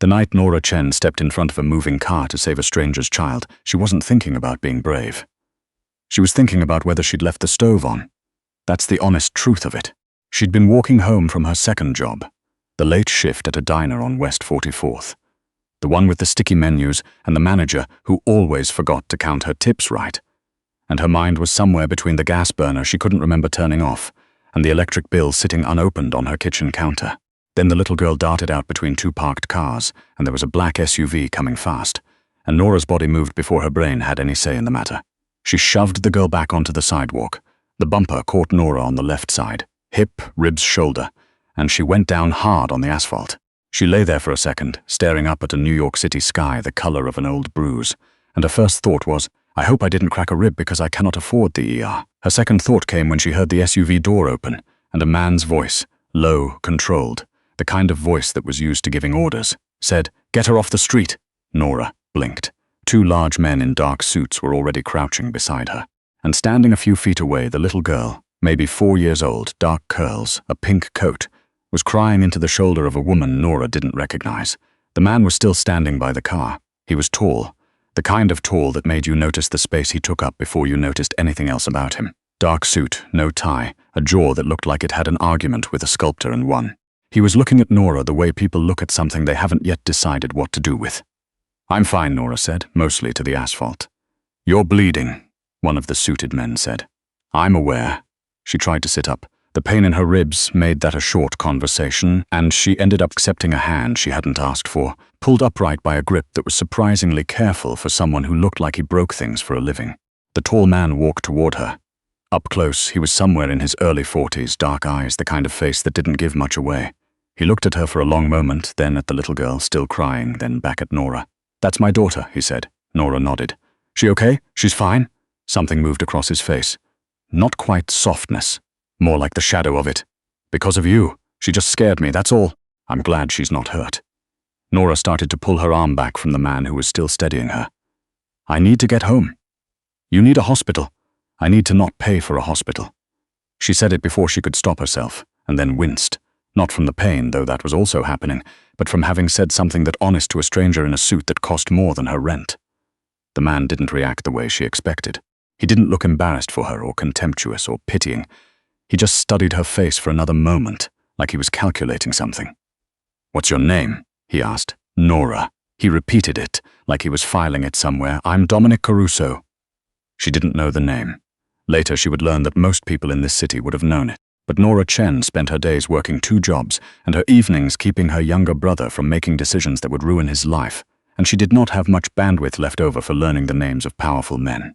The night Nora Chen stepped in front of a moving car to save a stranger's child, she wasn't thinking about being brave. She was thinking about whether she'd left the stove on. That's the honest truth of it. She'd been walking home from her second job, the late shift at a diner on West 44th. The one with the sticky menus and the manager who always forgot to count her tips right. And her mind was somewhere between the gas burner she couldn't remember turning off and the electric bill sitting unopened on her kitchen counter. Then the little girl darted out between two parked cars, and there was a black SUV coming fast, and Nora's body moved before her brain had any say in the matter. She shoved the girl back onto the sidewalk. The bumper caught Nora on the left side, hip, ribs, shoulder, and she went down hard on the asphalt. She lay there for a second, staring up at a New York City sky the color of an old bruise, and her first thought was, I hope I didn't crack a rib because I cannot afford the ER. Her second thought came when she heard the SUV door open, and a man's voice, low, controlled, the kind of voice that was used to giving orders, said, "Get her off the street." Nora blinked. Two large men in dark suits were already crouching beside her. And standing a few feet away, the little girl, maybe 4 years old, dark curls, a pink coat, was crying into the shoulder of a woman Nora didn't recognize. The man was still standing by the car. He was tall, the kind of tall that made you notice the space he took up before you noticed anything else about him. Dark suit, no tie, a jaw that looked like it had an argument with a sculptor and won. He was looking at Nora the way people look at something they haven't yet decided what to do with. "I'm fine," Nora said, mostly to the asphalt. "You're bleeding," one of the suited men said. "I'm aware." She tried to sit up. The pain in her ribs made that a short conversation, and she ended up accepting a hand she hadn't asked for, pulled upright by a grip that was surprisingly careful for someone who looked like he broke things for a living. The tall man walked toward her. Up close, he was somewhere in his early 40s, dark eyes, the kind of face that didn't give much away. He looked at her for a long moment, then at the little girl, still crying, then back at Nora. "That's my daughter," he said. Nora nodded. "She okay? She's fine?" Something moved across his face. Not quite softness, more like the shadow of it. "Because of you. She just scared me, that's all. I'm glad she's not hurt." Nora started to pull her arm back from the man who was still steadying her. "I need to get home." "You need a hospital." "I need to not pay for a hospital." She said it before she could stop herself, and then winced. Not from the pain, though that was also happening, but from having said something that honest to a stranger in a suit that cost more than her rent. The man didn't react the way she expected. He didn't look embarrassed for her or contemptuous or pitying. He just studied her face for another moment, like he was calculating something. "What's your name?" he asked. "Nora." He repeated it, like he was filing it somewhere. "I'm Dominic Caruso." She didn't know the name. Later she would learn that most people in this city would have known it. But Nora Chen spent her days working 2 jobs and her evenings keeping her younger brother from making decisions that would ruin his life, and she did not have much bandwidth left over for learning the names of powerful men.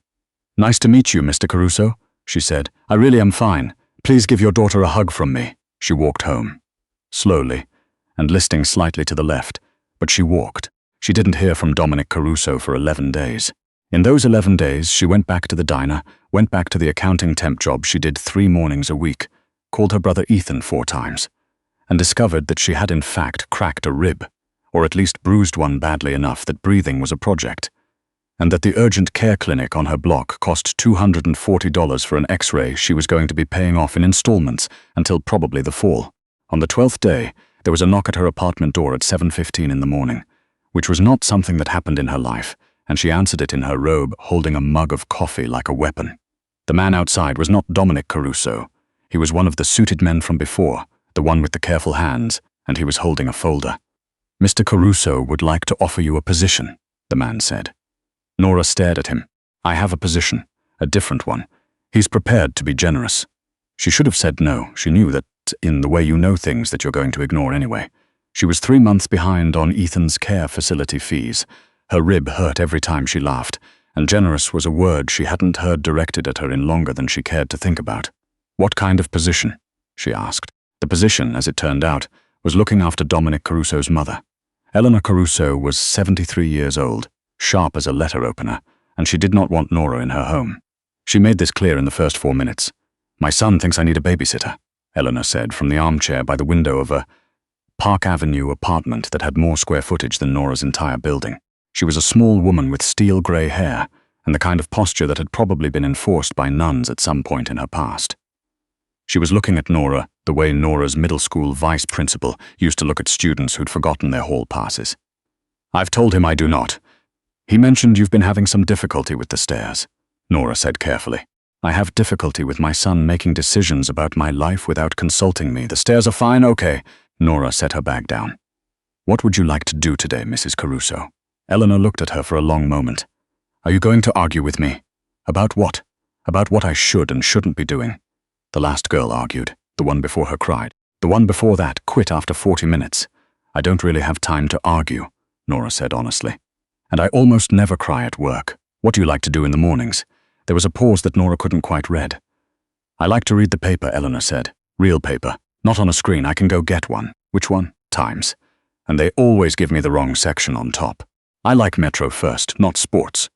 "Nice to meet you, Mr. Caruso," she said. "I really am fine. Please give your daughter a hug from me." She walked home. Slowly, and listing slightly to the left, but she walked. She didn't hear from Dominic Caruso for 11 days. In those 11 days, she went back to the diner, went back to the accounting temp job she did 3 mornings a week, called her brother Ethan 4 times, and discovered that she had in fact cracked a rib, or at least bruised one badly enough that breathing was a project, and that the urgent care clinic on her block cost $240 for an X-ray she was going to be paying off in installments until probably the fall. On the 12th day, there was a knock at her apartment door at 7:15 in the morning, which was not something that happened in her life, and she answered it in her robe, holding a mug of coffee like a weapon. The man outside was not Dominic Caruso. He was one of the suited men from before, the one with the careful hands, and he was holding a folder. "Mr. Caruso would like to offer you a position," the man said. Nora stared at him. "I have a position, a different one. He's prepared to be generous." She should have said no. She knew that in the way you know things that you're going to ignore anyway. She was 3 months behind on Ethan's care facility fees. Her rib hurt every time she laughed, and generous was a word she hadn't heard directed at her in longer than she cared to think about. "What kind of position?" she asked. The position, as it turned out, was looking after Dominic Caruso's mother. Eleanor Caruso was 73 years old, sharp as a letter opener, and she did not want Nora in her home. She made this clear in the first 4 minutes. "My son thinks I need a babysitter," Eleanor said from the armchair by the window of a Park Avenue apartment that had more square footage than Nora's entire building. She was a small woman with steel grey hair and the kind of posture that had probably been enforced by nuns at some point in her past. She was looking at Nora the way Nora's middle school vice principal used to look at students who'd forgotten their hall passes. I've told him I do not. He mentioned you've been having some difficulty with the stairs, Nora said carefully. I have difficulty with my son making decisions about my life without consulting me. The stairs are fine, okay. Nora set her bag down. What would you like to do today, Mrs. Caruso? Eleanor looked at her for a long moment. Are you going to argue with me? About what? About what I should and shouldn't be doing. The last girl argued. The one before her cried. The one before that quit after 40 minutes. I don't really have time to argue, Nora said honestly. And I almost never cry at work. What do you like to do in the mornings? There was a pause that Nora couldn't quite read. I like to read the paper, Eleanor said. Real paper. Not on a screen, I can go get one. Which one? Times. And they always give me the wrong section on top. I like Metro first, not sports.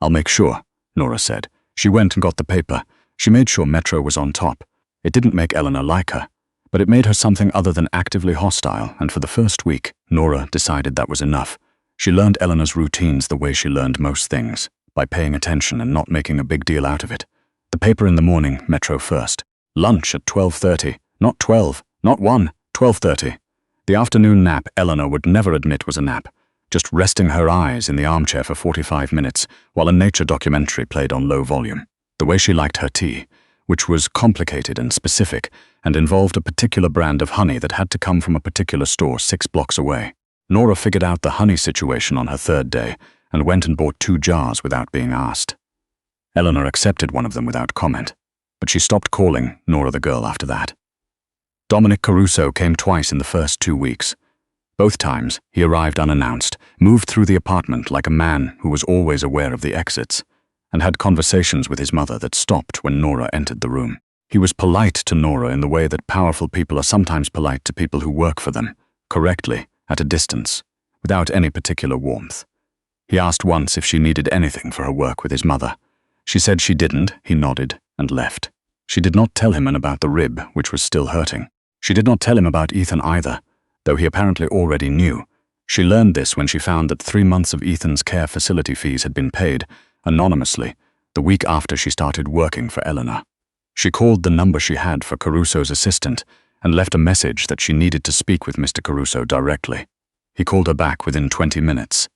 I'll make sure, Nora said. She went and got the paper. She made sure Metro was on top. It didn't make Eleanor like her, but it made her something other than actively hostile, and for the first week, Nora decided that was enough. She learned Eleanor's routines the way she learned most things, by paying attention and not making a big deal out of it. The paper in the morning, Metro first. Lunch at 12:30. Not 12, not 1, 12:30. The afternoon nap Eleanor would never admit was a nap, just resting her eyes in the armchair for 45 minutes while a nature documentary played on low volume. The way she liked her tea, which was complicated and specific and involved a particular brand of honey that had to come from a particular store 6 blocks away. Nora figured out the honey situation on her 3rd day and went and bought 2 jars without being asked. Eleanor accepted one of them without comment, but she stopped calling Nora the girl after that. Dominic Caruso came twice in the first 2 weeks. Both times, he arrived unannounced, moved through the apartment like a man who was always aware of the exits, and had conversations with his mother that stopped when Nora entered the room. He was polite to Nora in the way that powerful people are sometimes polite to people who work for them, correctly, at a distance, without any particular warmth. He asked once if she needed anything for her work with his mother. She said she didn't, he nodded, and left. She did not tell him about the rib, which was still hurting. She did not tell him about Ethan either, though he apparently already knew. She learned this when she found that 3 months of Ethan's care facility fees had been paid, anonymously, the week after she started working for Eleanor. She called the number she had for Caruso's assistant and left a message that she needed to speak with Mr. Caruso directly. He called her back within 20 minutes.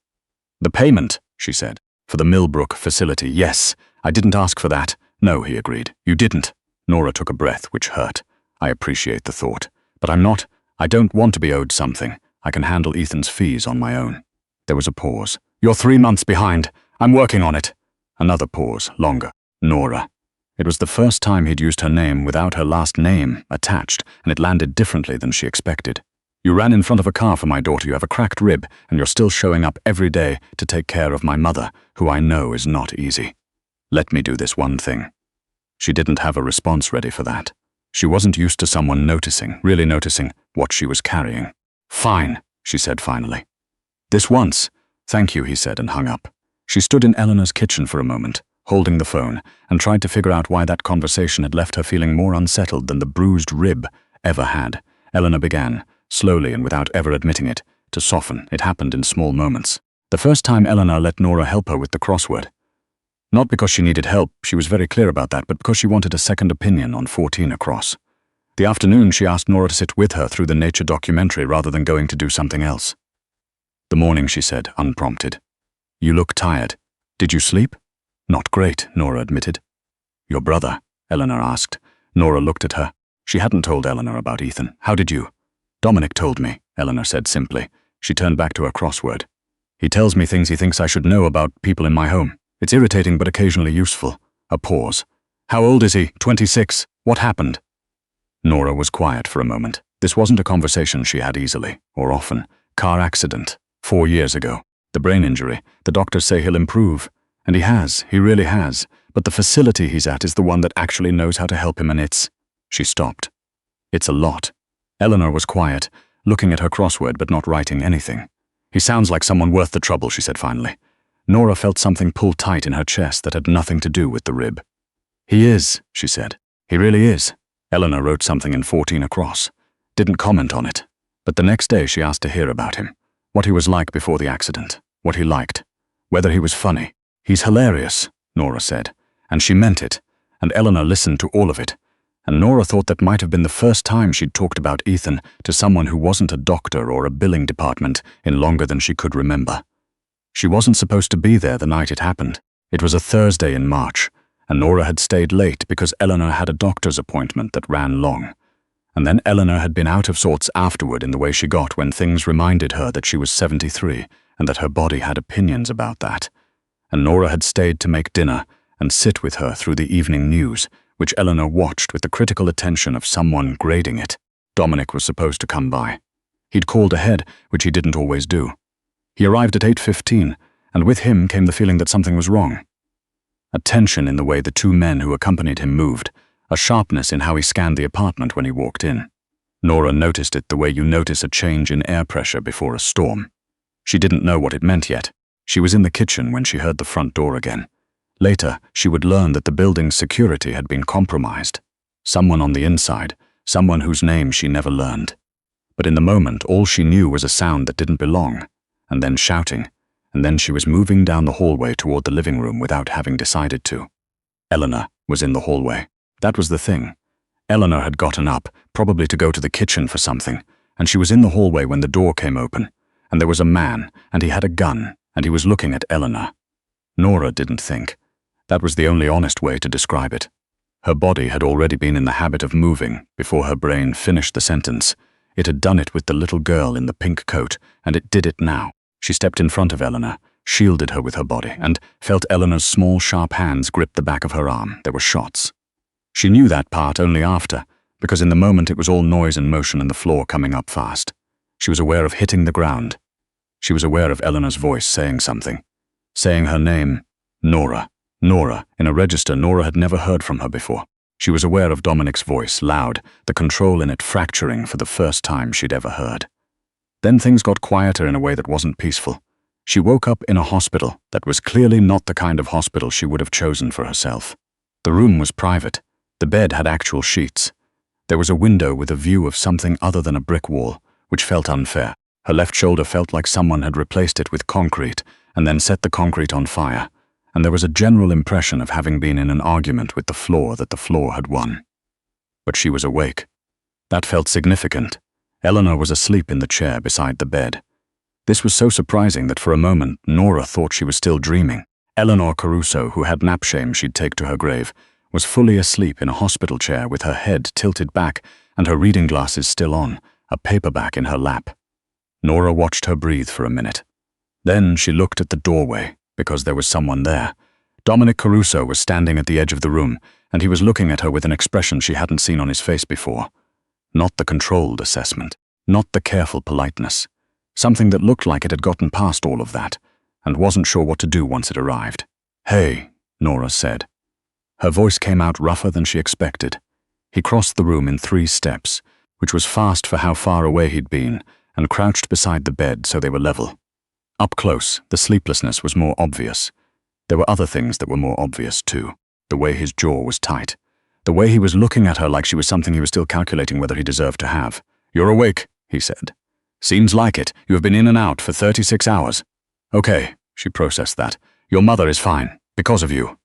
The payment, she said, for the Millbrook facility. Yes, I didn't ask for that. No, he agreed. You didn't. Nora took a breath, which hurt. I appreciate the thought. But I don't want to be owed something. I can handle Ethan's fees on my own. There was a pause. You're 3 months behind. I'm working on it. Another pause, longer. Nora. It was the first time he'd used her name without her last name attached, and it landed differently than she expected. You ran in front of a car for my daughter. You have a cracked rib, and you're still showing up every day to take care of my mother, who I know is not easy. Let me do this one thing. She didn't have a response ready for that. She wasn't used to someone noticing, really noticing, what she was carrying. Fine, she said finally. This once. Thank you, he said and hung up. She stood in Eleanor's kitchen for a moment, holding the phone, and tried to figure out why that conversation had left her feeling more unsettled than the bruised rib ever had. Eleanor began, slowly and without ever admitting it, to soften. It happened in small moments. The first time Eleanor let Nora help her with the crossword. Not because she needed help, she was very clear about that, but because she wanted a second opinion on 14 across. The afternoon she asked Nora to sit with her through the nature documentary rather than going to do something else. The morning, she said, unprompted. You look tired. Did you sleep? Not great, Nora admitted. Your brother? Eleanor asked. Nora looked at her. She hadn't told Eleanor about Ethan. How did you? Dominic told me, Eleanor said simply. She turned back to her crossword. He tells me things he thinks I should know about people in my home. It's irritating but occasionally useful. A pause. How old is he? 26. What happened? Nora was quiet for a moment. This wasn't a conversation she had easily, or often. Car accident. 4 years ago. The brain injury. The doctors say he'll improve. And he really has. But the facility he's at is the one that actually knows how to help him, and it's... She stopped. It's a lot. Eleanor was quiet, looking at her crossword but not writing anything. He sounds like someone worth the trouble, she said finally. Nora felt something pull tight in her chest that had nothing to do with the rib. He is, she said. He really is. Eleanor wrote something in 14 across. Didn't comment on it. But the next day she asked to hear about him. What he was like before the accident. What he liked. Whether he was funny. He's hilarious, Nora said. And she meant it. And Eleanor listened to all of it. And Nora thought that might have been the first time she'd talked about Ethan to someone who wasn't a doctor or a billing department in longer than she could remember. She wasn't supposed to be there the night it happened. It was a Thursday in March, and Nora had stayed late because Eleanor had a doctor's appointment that ran long. And then Eleanor had been out of sorts afterward in the way she got when things reminded her that she was 73 and that her body had opinions about that. And Nora had stayed to make dinner and sit with her through the evening news, which Eleanor watched with the critical attention of someone grading it. Dominic was supposed to come by. He'd called ahead, which he didn't always do. He arrived at 8:15, and with him came the feeling that something was wrong. A tension in the way the two men who accompanied him moved, a sharpness in how he scanned the apartment when he walked in. Nora noticed it the way you notice a change in air pressure before a storm. She didn't know what it meant yet. She was in the kitchen when she heard the front door again. Later, she would learn that the building's security had been compromised. Someone on the inside, someone whose name she never learned. But in the moment, all she knew was a sound that didn't belong, and then shouting, and then she was moving down the hallway toward the living room without having decided to. Eleanor was in the hallway. That was the thing. Eleanor had gotten up, probably to go to the kitchen for something, and she was in the hallway when the door came open, and there was a man, and he had a gun, and he was looking at Eleanor. Nora didn't think. That was the only honest way to describe it. Her body had already been in the habit of moving before her brain finished the sentence. It had done it with the little girl in the pink coat, and it did it now. She stepped in front of Eleanor, shielded her with her body, and felt Eleanor's small, sharp hands grip the back of her arm. There were shots. She knew that part only after, because in the moment it was all noise and motion and the floor coming up fast. She was aware of hitting the ground. She was aware of Eleanor's voice saying something. Saying her name, Nora. Nora, in a register Nora had never heard from her before. She was aware of Dominic's voice, loud, the control in it fracturing for the first time she'd ever heard. Then things got quieter in a way that wasn't peaceful. She woke up in a hospital that was clearly not the kind of hospital she would have chosen for herself. The room was private. The bed had actual sheets. There was a window with a view of something other than a brick wall, which felt unfair. Her left shoulder felt like someone had replaced it with concrete and then set the concrete on fire, and there was a general impression of having been in an argument with the floor that the floor had won. But she was awake. That felt significant. Eleanor was asleep in the chair beside the bed. This was so surprising that for a moment Nora thought she was still dreaming. Eleanor Caruso, who had nap shame she'd take to her grave, was fully asleep in a hospital chair with her head tilted back and her reading glasses still on, a paperback in her lap. Nora watched her breathe for a minute. Then she looked at the doorway, because there was someone there. Dominic Caruso was standing at the edge of the room, and he was looking at her with an expression she hadn't seen on his face before. Not the controlled assessment, not the careful politeness. Something that looked like it had gotten past all of that, and wasn't sure what to do once it arrived. "Hey," Nora said. Her voice came out rougher than she expected. He crossed the room in 3 steps, which was fast for how far away he'd been, and crouched beside the bed so they were level. Up close, the sleeplessness was more obvious. There were other things that were more obvious too. The way his jaw was tight. The way he was looking at her like she was something he was still calculating whether he deserved to have. "You're awake," he said. "Seems like it. You have been in and out for 36 hours. Okay," she processed that. "Your mother is fine, because of you."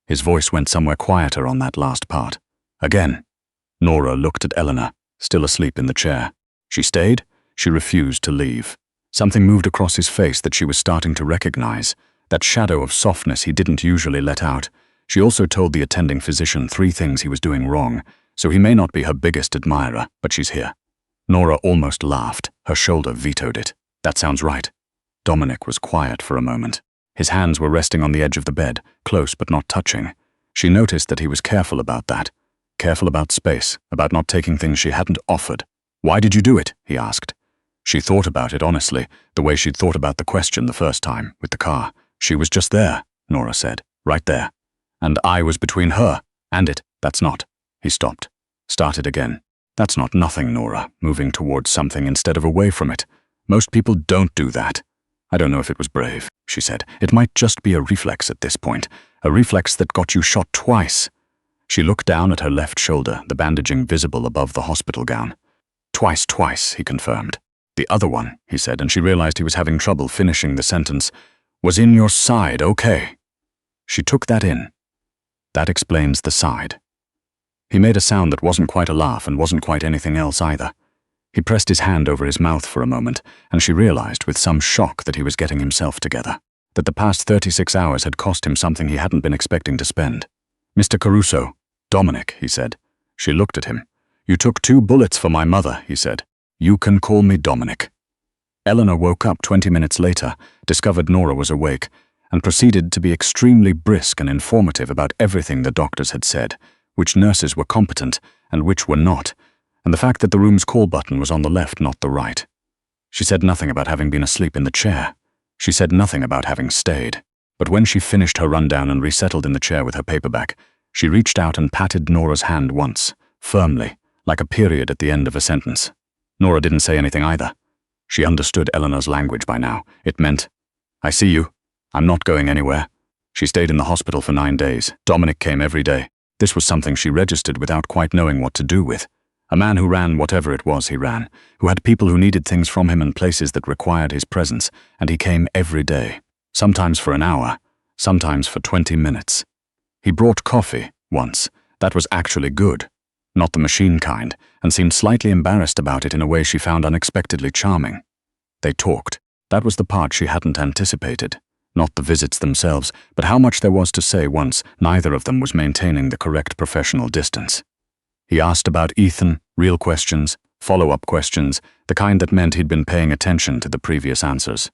His voice went somewhere quieter on that last part. Again. Nora looked at Eleanor, still asleep in the chair. She stayed. She refused to leave. Something moved across his face that she was starting to recognize, that shadow of softness he didn't usually let out. She also told the attending physician 3 things he was doing wrong, so he may not be her biggest admirer, but she's here. Nora almost laughed. Her shoulder vetoed it. "That sounds right." Dominic was quiet for a moment. His hands were resting on the edge of the bed, close but not touching. She noticed that he was careful about that. Careful about space, about not taking things she hadn't offered. "Why did you do it?" he asked. She thought about it honestly, the way she'd thought about the question the first time, with the car. "She was just there," Nora said. "Right there. And I was between her and it. That's not." He stopped. Started again. "That's not nothing, Nora," moving towards something instead of away from it. "Most people don't do that." "I don't know if it was brave," she said. "It might just be a reflex at this point. A reflex that got you shot twice." She looked down at her left shoulder, the bandaging visible above the hospital gown. Twice, he confirmed. "The other one," he said, and she realized he was having trouble finishing the sentence, "was in your side, okay." She took that in. That explains the side. He made a sound that wasn't quite a laugh and wasn't quite anything else either. He pressed his hand over his mouth for a moment, and she realized with some shock that he was getting himself together, that the past 36 hours had cost him something he hadn't been expecting to spend. "Mr. Caruso." "Dominic," he said. She looked at him. "You took 2 bullets for my mother," he said. "You can call me Dominic." Eleanor woke up 20 minutes later, discovered Nora was awake, and proceeded to be extremely brisk and informative about everything the doctors had said, which nurses were competent and which were not, and the fact that the room's call button was on the left, not the right. She said nothing about having been asleep in the chair. She said nothing about having stayed. But when she finished her rundown and resettled in the chair with her paperback, she reached out and patted Nora's hand once, firmly, like a period at the end of a sentence. Nora didn't say anything either. She understood Eleanor's language by now. It meant, "I see you. I'm not going anywhere." She stayed in the hospital for 9 days. Dominic came every day. This was something she registered without quite knowing what to do with. A man who ran whatever it was he ran, who had people who needed things from him and places that required his presence, and he came every day, sometimes for an hour, sometimes for 20 minutes. He brought coffee, once. That was actually good, not the machine kind, and seemed slightly embarrassed about it in a way she found unexpectedly charming. They talked. That was the part she hadn't anticipated. Not the visits themselves, but how much there was to say once neither of them was maintaining the correct professional distance. He asked about Ethan, real questions, follow-up questions, the kind that meant he'd been paying attention to the previous answers.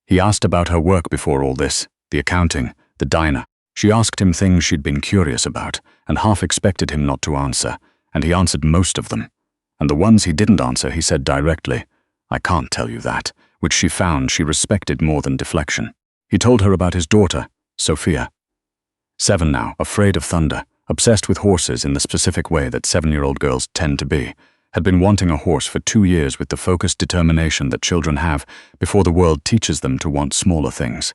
He asked about her work before all this, the accounting, the diner. She asked him things she'd been curious about, and half expected him not to answer, and he answered most of them. And the ones he didn't answer, he said directly, "I can't tell you that," which she found she respected more than deflection. He told her about his daughter, Sophia. 7 now, afraid of thunder, obsessed with horses in the specific way that 7-year-old girls tend to be, had been wanting a horse for 2 years with the focused determination that children have before the world teaches them to want smaller things.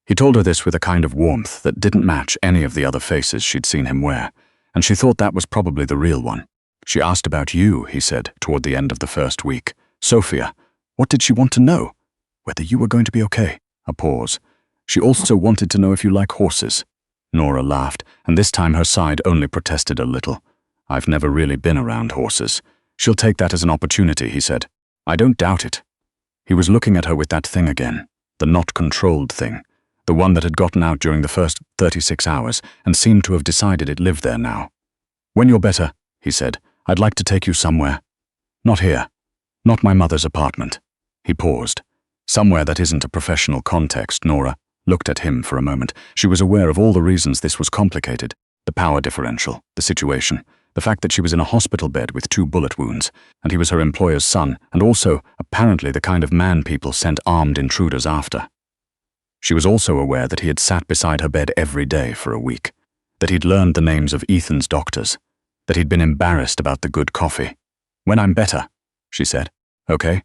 He told her this with a kind of warmth that didn't match any of the other faces she'd seen him wear, and she thought that was probably the real one. "She asked about you," he said, toward the end of the first week. "Sophia. What did she want to know? Whether you were going to be okay." A pause. "She also wanted to know if you like horses." Nora laughed, and this time her side only protested a little. "I've never really been around horses." "She'll take that as an opportunity," he said. "I don't doubt it." He was looking at her with that thing again, the not controlled thing, the one that had gotten out during the first 36 hours and seemed to have decided it lived there now. "When you're better," he said, "I'd like to take you somewhere. Not here. Not my mother's apartment." He paused. "Somewhere that isn't a professional context." Nora looked at him for a moment. She was aware of all the reasons this was complicated. The power differential, the situation, the fact that she was in a hospital bed with 2 bullet wounds, and he was her employer's son, and also, apparently, the kind of man people sent armed intruders after. She was also aware that he had sat beside her bed every day for a week, that he'd learned the names of Ethan's doctors, that he'd been embarrassed about the good coffee. "When I'm better," she said. "Okay."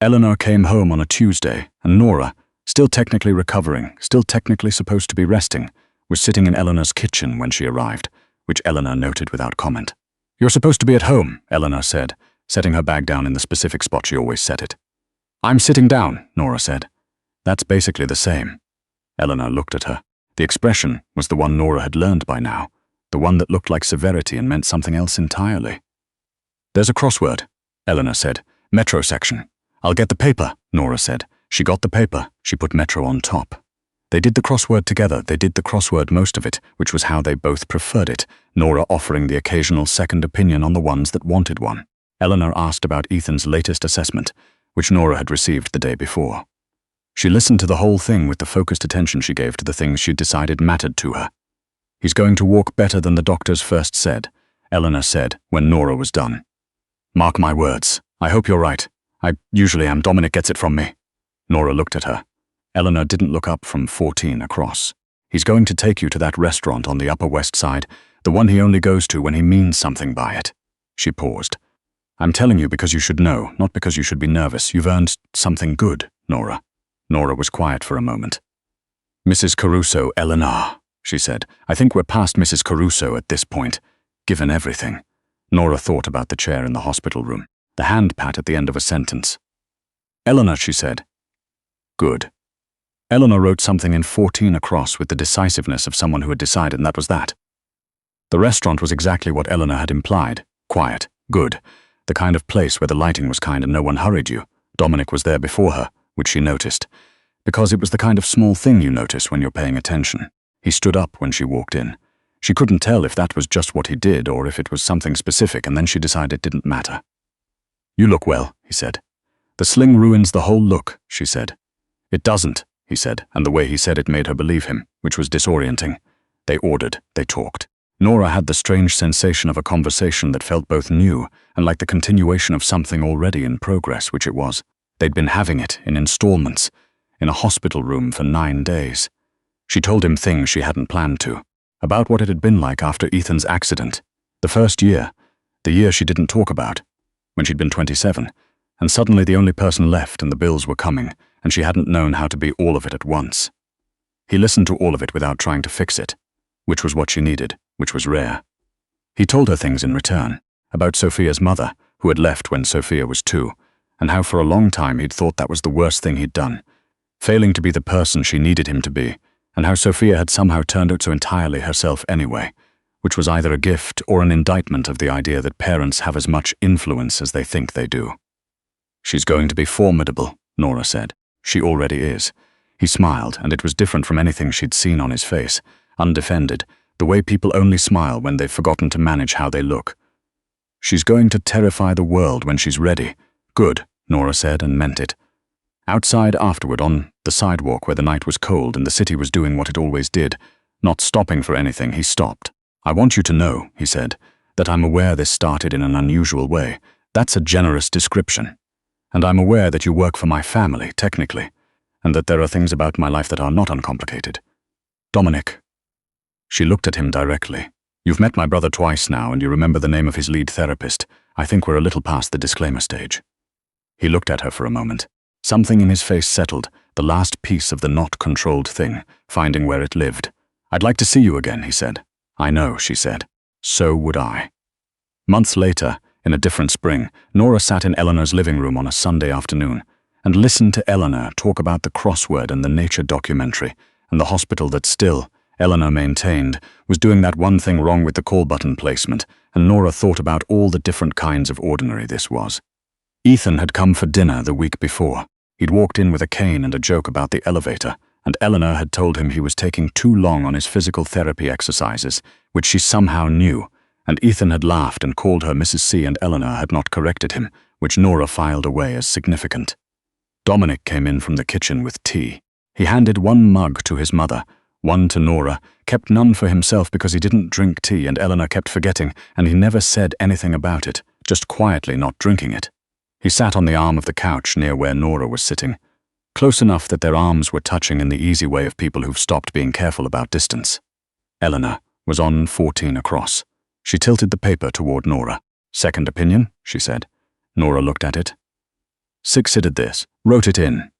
Eleanor came home on a Tuesday, and Nora, still technically recovering, still technically supposed to be resting, was sitting in Eleanor's kitchen when she arrived, which Eleanor noted without comment. "You're supposed to be at home," Eleanor said, setting her bag down in the specific spot she always set it. "I'm sitting down," Nora said. "That's basically the same." Eleanor looked at her. The expression was the one Nora had learned by now, the one that looked like severity and meant something else entirely. "There's a crossword," Eleanor said. "Metro section." "I'll get the paper," Nora said. She got the paper. She put Metro on top. They did the crossword together. They did the crossword most of it, which was how they both preferred it, Nora offering the occasional second opinion on the ones that wanted one. Eleanor asked about Ethan's latest assessment, which Nora had received the day before. She listened to the whole thing with the focused attention she gave to the things she'd decided mattered to her. "He's going to walk better than the doctors first said," Eleanor said when Nora was done. "Mark my words. I hope you're right. I usually am. Dominic gets it from me." Nora looked at her. Eleanor didn't look up from 14 across. "He's going to take you to that restaurant on the Upper West Side, the one he only goes to when he means something by it." She paused. "I'm telling you because you should know, not because you should be nervous. You've earned something good, Nora." Nora was quiet for a moment. "Mrs. Caruso, Eleanor," she said. "I think we're past Mrs. Caruso at this point, given everything." Nora thought about the chair in the hospital room, the hand pat at the end of a sentence. "Eleanor," she said. "Good." Eleanor wrote something in 14 across with the decisiveness of someone who had decided, and that was that. The restaurant was exactly what Eleanor had implied. Quiet, good, the kind of place where the lighting was kind and no one hurried you. Dominic was there before her, which she noticed, because it was the kind of small thing you notice when you're paying attention. He stood up when she walked in. She couldn't tell if that was just what he did or if it was something specific, and then she decided it didn't matter. "You look well," he said. "The sling ruins the whole look," she said. "It doesn't," he said, and the way he said it made her believe him, which was disorienting. They ordered, they talked. Nora had the strange sensation of a conversation that felt both new and like the continuation of something already in progress, which it was. They'd been having it in installments, in a hospital room for 9 days. She told him things she hadn't planned to, about what it had been like after Ethan's accident, the first year, the year she didn't talk about, when she'd been 27, and suddenly the only person left and the bills were coming, and she hadn't known how to be all of it at once. He listened to all of it without trying to fix it, which was what she needed, which was rare. He told her things in return, about Sophia's mother, who had left when Sophia was 2, and how for a long time he'd thought that was the worst thing he'd done, failing to be the person she needed him to be, and how Sophia had somehow turned out so entirely herself anyway, which was either a gift or an indictment of the idea that parents have as much influence as they think they do. "She's going to be formidable," Nora said. "She already is." He smiled, and it was different from anything she'd seen on his face, undefended, the way people only smile when they've forgotten to manage how they look. "She's going to terrify the world when she's ready." "Good," Nora said, and meant it. Outside afterward, on the sidewalk where the night was cold and the city was doing what it always did, not stopping for anything, he stopped. "I want you to know," he said, "that I'm aware this started in an unusual way. That's a generous description. And I'm aware that you work for my family, technically, and that there are things about my life that are not uncomplicated. Dominic." She looked at him directly. "You've met my brother twice now, and you remember the name of his lead therapist. I think we're a little past the disclaimer stage." He looked at her for a moment. Something in his face settled, the last piece of the not-controlled thing, finding where it lived. "I'd like to see you again," he said. "I know," she said. "So would I." Months later, in a different spring, Nora sat in Eleanor's living room on a Sunday afternoon and listened to Eleanor talk about the crossword and the nature documentary and the hospital that still, Eleanor maintained, was doing that one thing wrong with the call button placement, and Nora thought about all the different kinds of ordinary this was. Ethan had come for dinner the week before. He'd walked in with a cane and a joke about the elevator, and Eleanor had told him he was taking too long on his physical therapy exercises, which she somehow knew, and Ethan had laughed and called her Mrs. C, and Eleanor had not corrected him, which Nora filed away as significant. Dominic came in from the kitchen with tea. He handed one mug to his mother, one to Nora, kept none for himself because he didn't drink tea, and Eleanor kept forgetting, and he never said anything about it, just quietly not drinking it. He sat on the arm of the couch near where Nora was sitting, close enough that their arms were touching in the easy way of people who've stopped being careful about distance. Eleanor was on 14 across. She tilted the paper toward Nora. "Second opinion," she said. Nora looked at it. "6-sided this, wrote it in."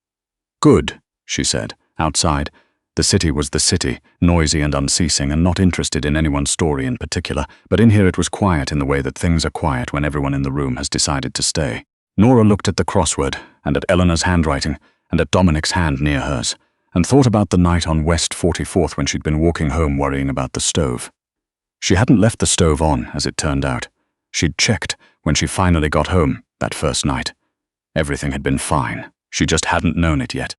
"Good," she said. Outside, the city was the city, noisy and unceasing and not interested in anyone's story in particular, but in here it was quiet in the way that things are quiet when everyone in the room has decided to stay. Nora looked at the crossword, and at Eleanor's handwriting, and at Dominic's hand near hers, and thought about the night on West 44th when she'd been walking home worrying about the stove. She hadn't left the stove on, as it turned out. She'd checked when she finally got home, that first night. Everything had been fine. She just hadn't known it yet.